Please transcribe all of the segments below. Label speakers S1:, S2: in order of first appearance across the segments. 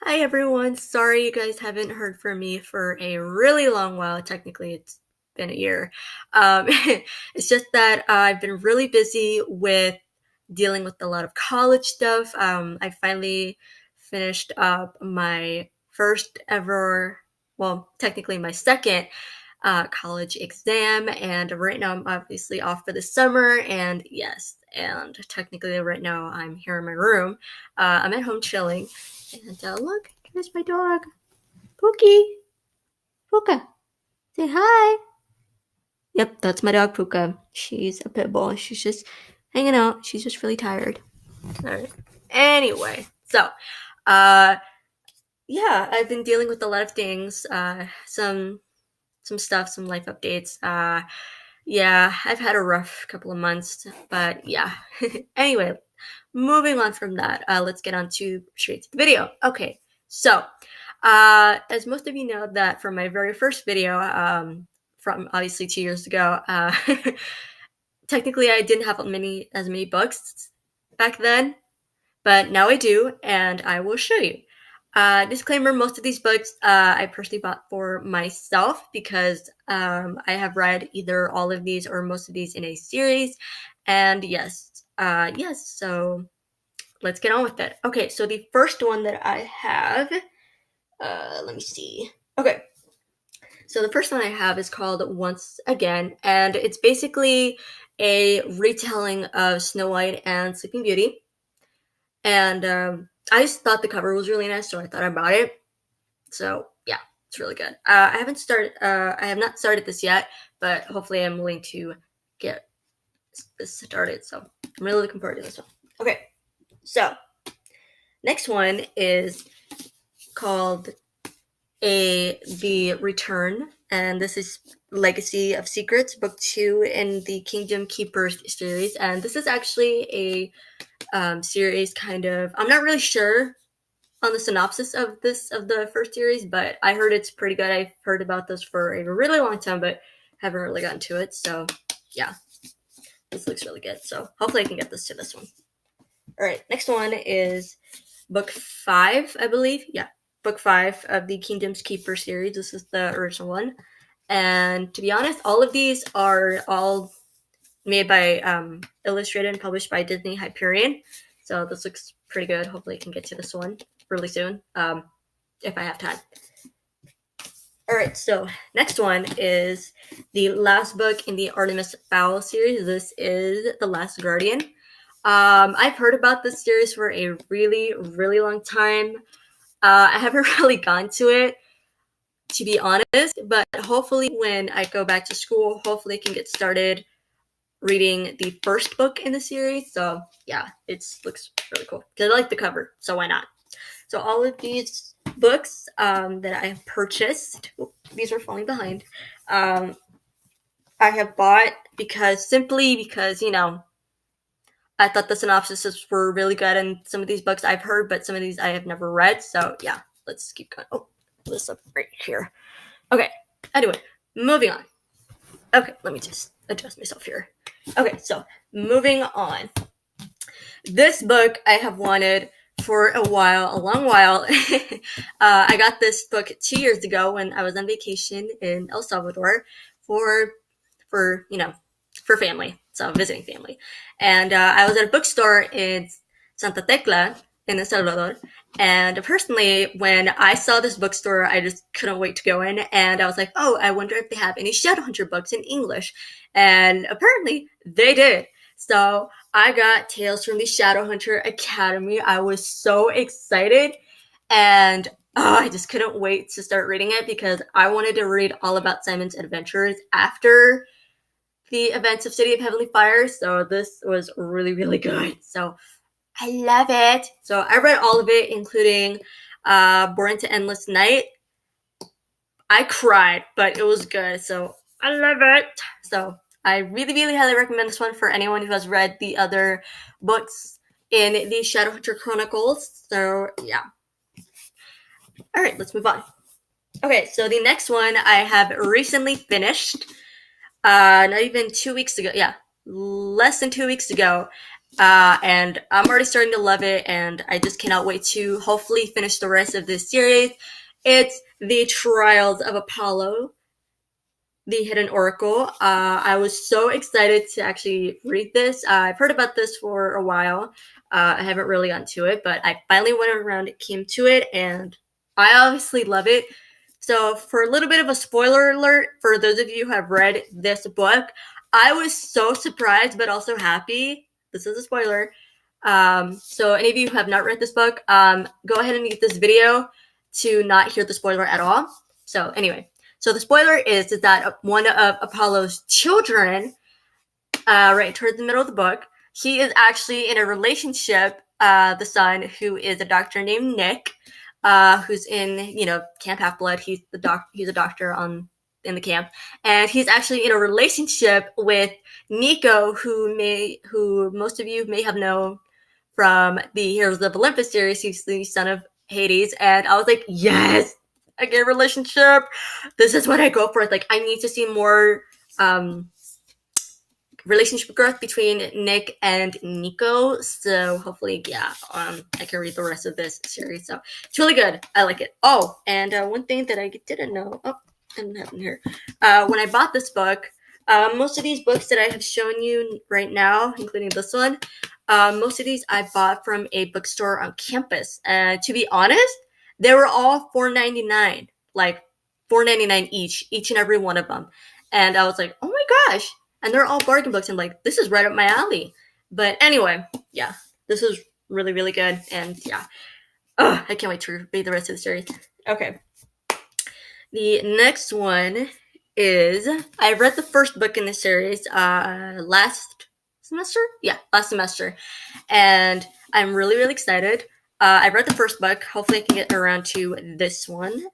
S1: Hi everyone. Sorry you guys haven't heard from me for a really long while. Technically, it's been a year. It's just that I've been really busy with dealing with a lot of college stuff. I finally finished up my first ever, well, technically my second college exam, and right now I'm obviously off for the summer. And yes, and technically right now I'm here in my room. I'm at home chilling. And look, there's my dog, Pookie. Puka, say hi. Yep, that's my dog, Puka. She's a pit bull. She's just hanging out. She's just really tired. All right. Anyway, so, uh, yeah, I've been dealing with a lot of things. Some stuff, some life updates. Yeah, I've had a rough couple of months, but yeah. Anyway, moving on from that, let's get on to straight to the video. Okay, so as most of you know, that from my very first video, from obviously 2 years ago, technically I didn't have as many books back then, but now I do, and I will show you. Disclaimer: most of these books I personally bought for myself because I have read either all of these or most of these in a series. And yes, so let's get on with it. Okay, so the first one that I have, let me see. Okay, so the first one I have is called Once Again, and it's basically a retelling of Snow White and Sleeping Beauty. And I just thought the cover was really nice, so I thought I bought it. So yeah, it's really good. I haven't started. I have not started this yet, but hopefully I'm willing to get this started. So I'm really looking forward to this one. Okay, so next one is called The Return, and this is Legacy of Secrets, book 2 in the Kingdom Keepers series. And this is actually a series kind of. I'm not really sure on the synopsis of the first series, but I heard it's pretty good. I've heard about this for a really long time, but haven't really gotten to it. So yeah, this looks really good. So hopefully I can get this one. All right, next one is book 5, I believe. Yeah, book 5 of the Kingdom's Keeper series. This is the original one, and to be honest, all of these are all made by illustrated and published by Disney Hyperion. So this looks pretty good. Hopefully I can get to this one really soon, if I have time. All right, so next one is the last book in the Artemis Fowl series. This is The Last Guardian. I've heard about this series for a really, really long time. I haven't really gone to it, to be honest, but hopefully when I go back to school, hopefully I can get started reading the first book in the series. So yeah, it looks really cool because I like the cover, so why not? So all of these books that I have purchased, these are falling behind, I have bought simply because, I thought the synopsises were really good, and some of these books I've heard, but some of these I have never read. So yeah, let's keep going. Oh, this up right here. Okay. Anyway, moving on. Okay, let me just adjust myself here. Okay, so moving on. This book I have wanted for a long while. I got this book 2 years ago when I was on vacation in El Salvador for for family, so visiting family. And I was at a bookstore in Santa Tecla in El Salvador. And personally, when I saw this bookstore, I just couldn't wait to go in. And I was like, oh, I wonder if they have any Shadowhunter books in English. And apparently they did. So I got Tales from the Shadowhunter Academy. I was so excited. And I just couldn't wait to start reading it because I wanted to read all about Simon's adventures after the events of City of Heavenly Fire. So this was really, really good. So I love it. So I read all of it, including Born to Endless Night. I cried, but it was good. So I love it. So I really, really highly recommend this one for anyone who has read the other books in the Shadowhunter Chronicles. So yeah. All right, let's move on. Okay, so the next one I have recently finished. Not even 2 weeks ago. Yeah, less than 2 weeks ago. And I'm already starting to love it, and I just cannot wait to hopefully finish the rest of this series. It's The Trials of Apollo, the Hidden Oracle. I was so excited to actually read this. I've heard about this for a while. I haven't really gotten to it, but I finally went around, it came to it, and I obviously love it. So, for a little bit of a spoiler alert, for those of you who have read this book, I was so surprised but also happy. This is a spoiler. So, any of you who have not read this book, go ahead and mute this video to not hear the spoiler at all. So, anyway. So the spoiler is that one of Apollo's children, right towards the middle of the book, he is actually in a relationship, the son, who is a doctor named Nick, who's in, Camp Half-Blood. He's a doctor in the camp, and he's actually in a relationship with Nico, who most of you may have known from the Heroes of Olympus series. He's the son of Hades, and I was like, yes, a gay relationship. This is what I go for. Like, I need to see more relationship growth between Nick and Nico. So hopefully, I can read the rest of this series. So it's really good. I like it. Oh, and one thing that I didn't know. Oh, I don't have it here. When I bought this book, most of these books that I have shown you right now, including this one, most of these I bought from a bookstore on campus. And to be honest, they were all $4.99, like $4.99 each and every one of them. And I was like, oh my gosh. And they're all bargain books. I'm like, this is right up my alley. But anyway, yeah, this is really, really good. And yeah, I can't wait to read the rest of the series. Okay. The next one is, I read the first book in the series last semester. Yeah, last semester. And I'm really, really excited. I read the first book. Hopefully I can get around to this one.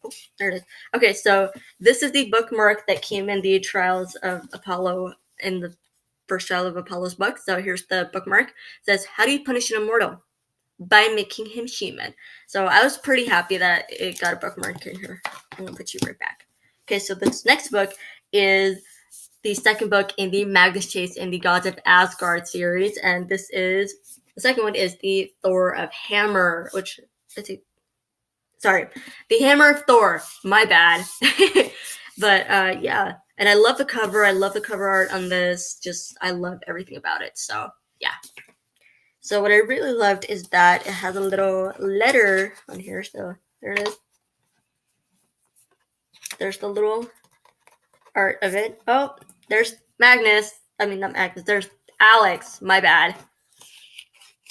S1: Oh, there it is. Okay, so this is the bookmark that came in the Trials of Apollo, in the first Trial of Apollo's book. So here's the bookmark. It says, how do you punish an immortal? By making him human. So I was pretty happy that it got a bookmark in here. I'm going to put you right back. Okay, so this next book is the second book in the Magnus Chase in the Gods of Asgard series. And this is, the second one is the Thor of Hammer, which, the Hammer of Thor. My bad. But yeah, and I love the cover. I love the cover art on this. Just, I love everything about it. So yeah. So what I really loved is that it has a little letter on here. So there it is. There's the little art of it. Oh, there's Magnus. I mean, not Magnus. There's Alex. My bad.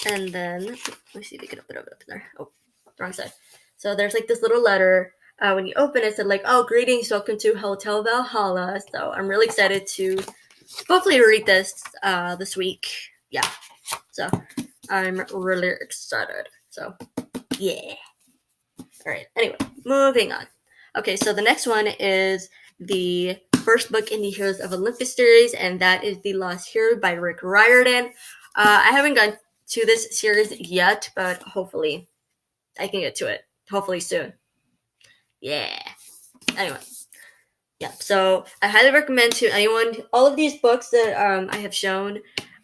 S1: And then, let me see if we can open it up there. Oh, wrong side. So there's like this little letter. When you open it, it said like, oh, greetings, welcome to Hotel Valhalla. So I'm really excited to hopefully read this this week. Yeah. So I'm really excited. So yeah. All right. Anyway, moving on. Okay, so the next one is the first book in the Heroes of Olympus series, and that is The Lost Hero by Rick Riordan. I haven't gone to this series yet, but hopefully I can get to it. Hopefully soon. Yeah. Anyway. Yeah, so I highly recommend to anyone, all of these books that I have shown,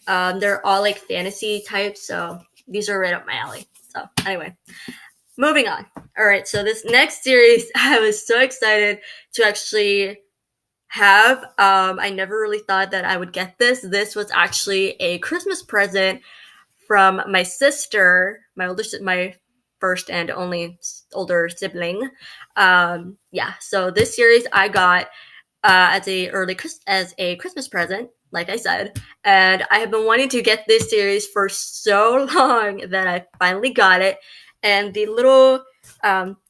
S1: they're all like fantasy types, so these are right up my alley. So anyway, moving on. All right, so this next series, I was so excited to actually have. I never really thought that I would get this. This was actually a Christmas present from my sister, my first and only older sibling. Yeah, so this series I got as a Christmas present, like I said, and I have been wanting to get this series for so long that I finally got it. And the little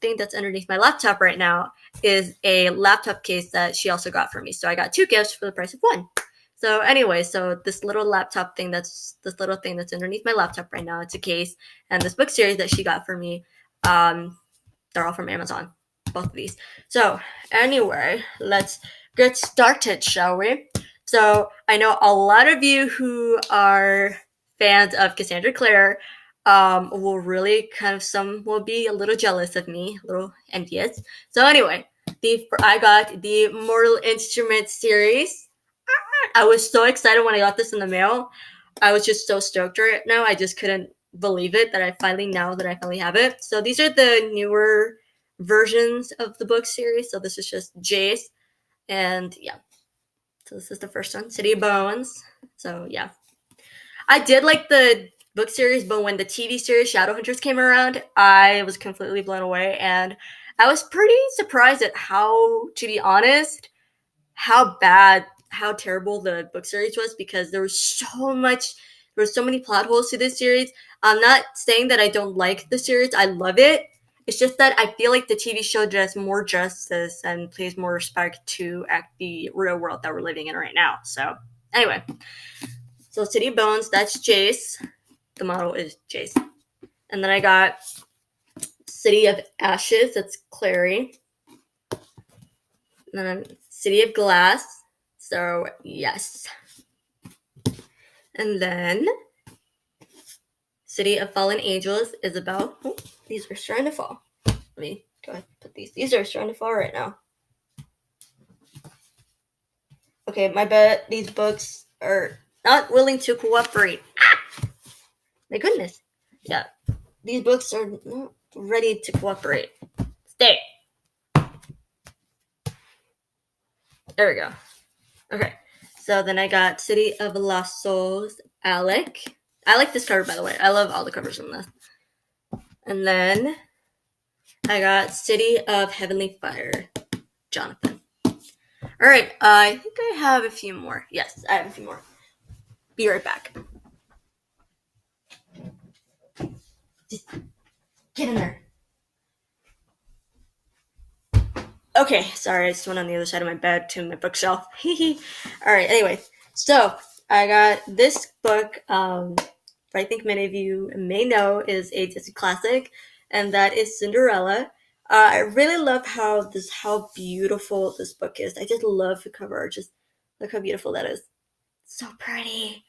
S1: thing that's underneath my laptop right now is a laptop case that she also got for me. So I got two gifts for the price of one. So anyway, so this little thing that's underneath my laptop right now, it's a case, and this book series that she got for me, they're all from Amazon, both of these. So anyway, let's get started, shall we? So I know a lot of you who are fans of Cassandra Clare will really some will be a little jealous of me, a little envious. So anyway, I got the Mortal Instruments series. I was so excited when I got this in the mail. I was just so stoked right now. I just couldn't believe it that I finally have it. So these are the newer versions of the book series. So this is just Jace, and yeah. So this is the first one, City of Bones. So yeah, I did like the book series, but when the TV series Shadowhunters came around, I was completely blown away, and I was pretty surprised at how, to be honest, how bad, how terrible the book series was, because there was so many plot holes to this series. I'm not saying that I don't like the series. I love it. It's just that I feel like the TV show does more justice and pays more respect to the real world that we're living in right now. So anyway, so City of Bones, that's Jace. The model is Jace. And then I got City of Ashes, that's Clary. And then City of Glass, so yes. And then City of Fallen Angels, Isabel. Oh, these are starting to fall. Let me go ahead and put these. These are starting to fall right now. Okay, my bet these books are not willing to cooperate. Ah! My goodness. Yeah, these books are not ready to cooperate. Stay. There we go. Okay, so then I got City of Lost Souls, Alec. I like this cover, by the way. I love all the covers from this. And then I got City of Heavenly Fire, Jonathan. All right, I think I have a few more. Yes, I have a few more. Be right back. Just get in there. Okay, sorry, I just went on the other side of my bed to my bookshelf. All right, anyway, so I got this book, I think many of you may know is a Disney classic, and that is Cinderella. I really love how beautiful this book is. I just love the cover. Just look how beautiful that is. So pretty.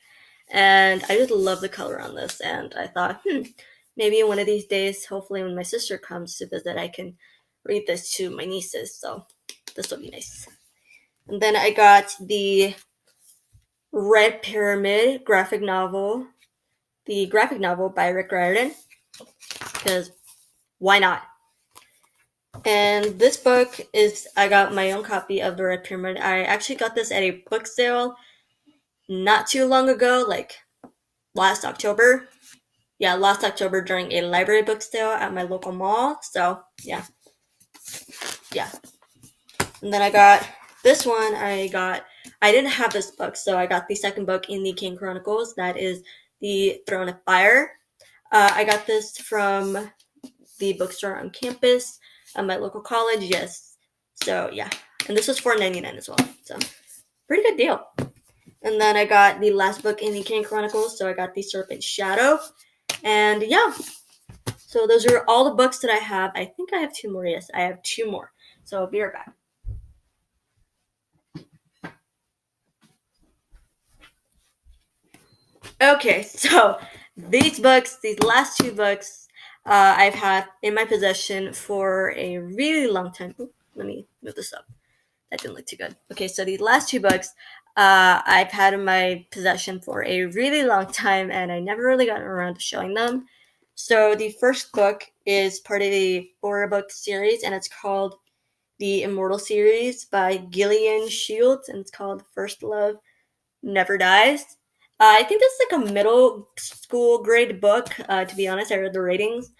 S1: And I just love the color on this. And I thought, maybe one of these days, hopefully when my sister comes to visit, I can read this to my nieces. So this will be nice. And then I got the Red Pyramid graphic novel. The graphic novel by Rick Riordan, because why not? And this book is, I got my own copy of the Red Pyramid. I actually got this at a book sale not too long ago, like last October. Yeah, last October during a library book sale at my local mall. So yeah. And then I got this one. I didn't have this book, so I got the second book in the King Chronicles. That is the Throne of Fire. I got this from the bookstore on campus at my local college. Yes. So yeah. And this was $4.99 as well. So pretty good deal. And then I got the last book in the King Chronicles. So I got the Serpent Shadow. And yeah. So those are all the books that I have. I think I have two more. Yes, I have two more. So I'll be right back. Okay, so these last two books, I've had in my possession for a really long time. Ooh, let me move this up. That didn't look too good. Okay, so these last two books, I've had in my possession for a really long time, and I never really got around to showing them. So the first book is part of a 4-book series, and it's called the Immortal series by Gillian Shields, and it's called First Love Never Dies. I think this is like a middle school grade book. To be honest, I read the ratings.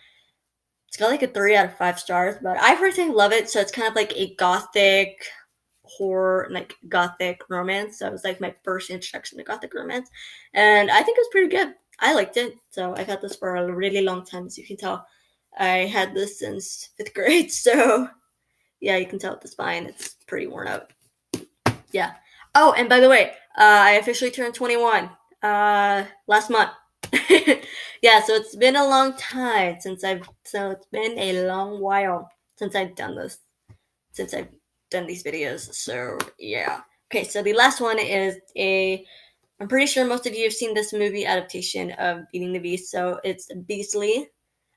S1: It's got like a 3 out of 5 stars, but I personally love it. So it's kind of like a gothic horror, like gothic romance. So it was like my first introduction to gothic romance, and I think it was pretty good. I liked it. So I've had this for a really long time, as you can tell. I had this since 5th grade, so yeah, you can tell with the spine. It's pretty worn out. Yeah. Oh, and by the way, I officially turned 21 last month. Yeah, so it's been a long time so it's been a long while since I've done these videos. So yeah. Okay, so the last one is I'm pretty sure most of you have seen this movie adaptation of Beating the Beast. So it's Beastly.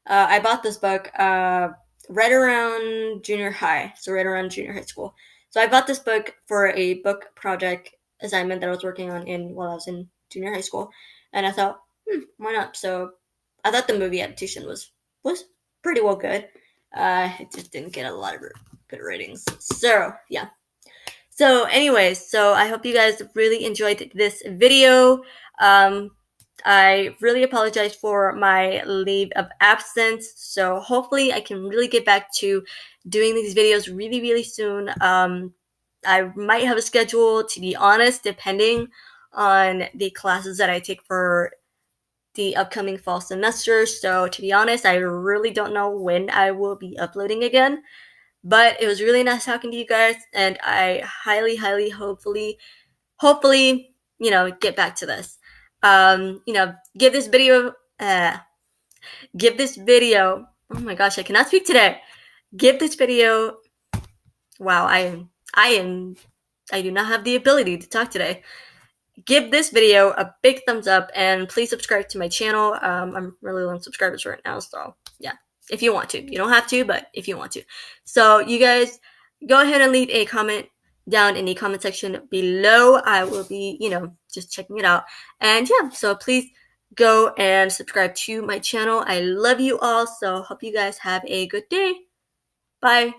S1: I bought this book right around junior high, so right around junior high school. So I bought this book for a book project assignment that I was working on while I was in junior high school. and I thought, why not? So I thought the movie adaptation was pretty well good. It just didn't get a lot of good ratings. So yeah. So anyways, so I hope you guys really enjoyed this video. I really apologize for my leave of absence. So hopefully I can really get back to doing these videos really, really soon. I might have a schedule, to be honest, depending on the classes that I take for the upcoming fall semester. So to be honest, I really don't know when I will be uploading again. But it was really nice talking to you guys, and I highly, highly, hopefully, get back to this. Give this video, give this video. Oh my gosh, I cannot speak today. Give this video. Wow, I do not have the ability to talk today. Give this video a big thumbs up, and please subscribe to my channel. I'm really low on subscribers right now, so yeah. If you want to. You don't have to, but if you want to. So you guys go ahead and leave a comment down in the comment section below. I will be, just checking it out. And yeah, so please go and subscribe to my channel. I love you all, so hope you guys have a good day. Bye.